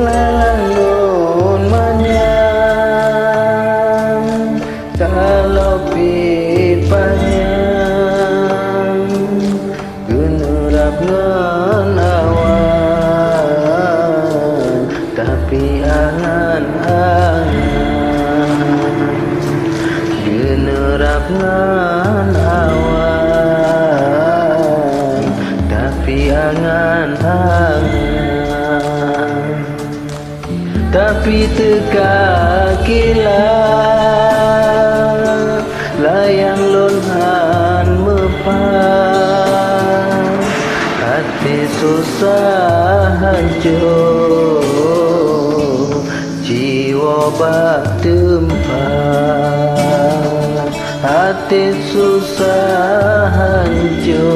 lalangun manyang kalau pipanyang genurap ngan awan tapi angan-angan genurap ngan awan tapi angan-angan tapi teka kilat layang lonhan mepan hati susah hancur jiwa bak tempat hati susah hancur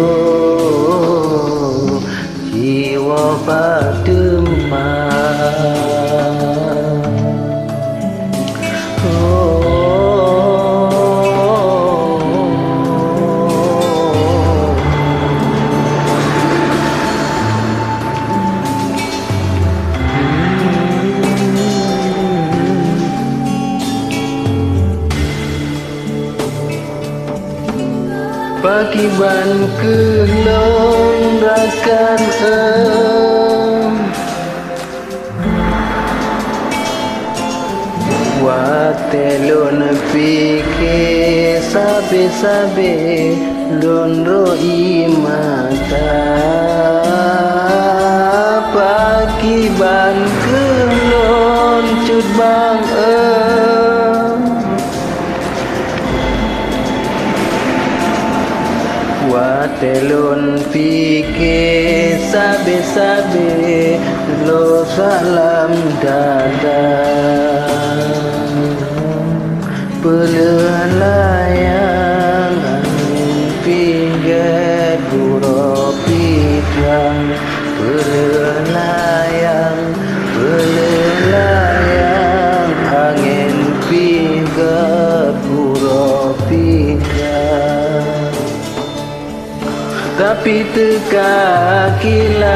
jiwa bak tempat. Pakiban kelong rakan watelon fikir sabe-sabe lon roi mata pakiban kelon cut bang watelon fikir sabe-sabe lo salam dadah pelehan layang pinggir gurau pitrang pelehan layang angin pinggir gurau pitrang tapi teka kilat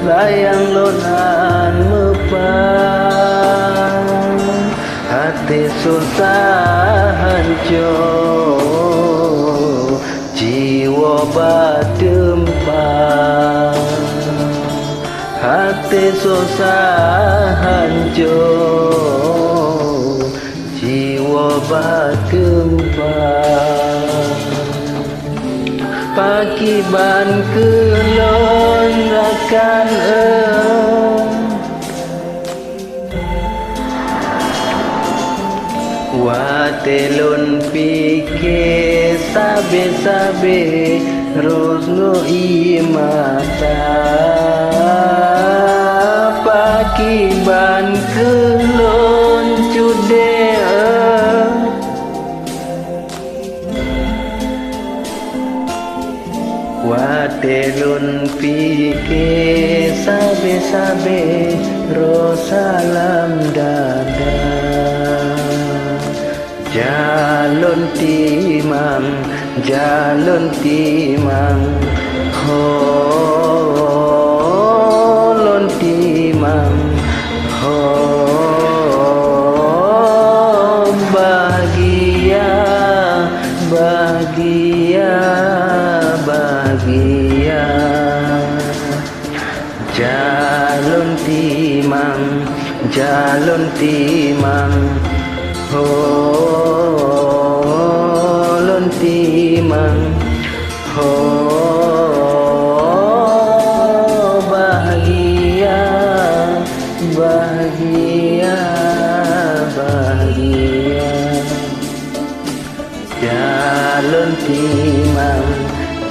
layang lonan mepan hati susah hancur jiwa badempan hati susah hancur jiwa badempan pakiban kelon rakan watelon fikir sabe-sabe rozno imata pakiban kelon cude watelon fikir sabe-sabe rosalam dadah jalon timang holon timang ho bahagia jalon timang holon timang ho bahagia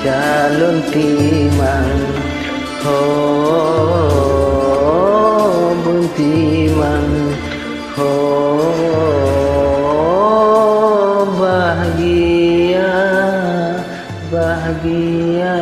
jalon timang ho buntimang ho bahagia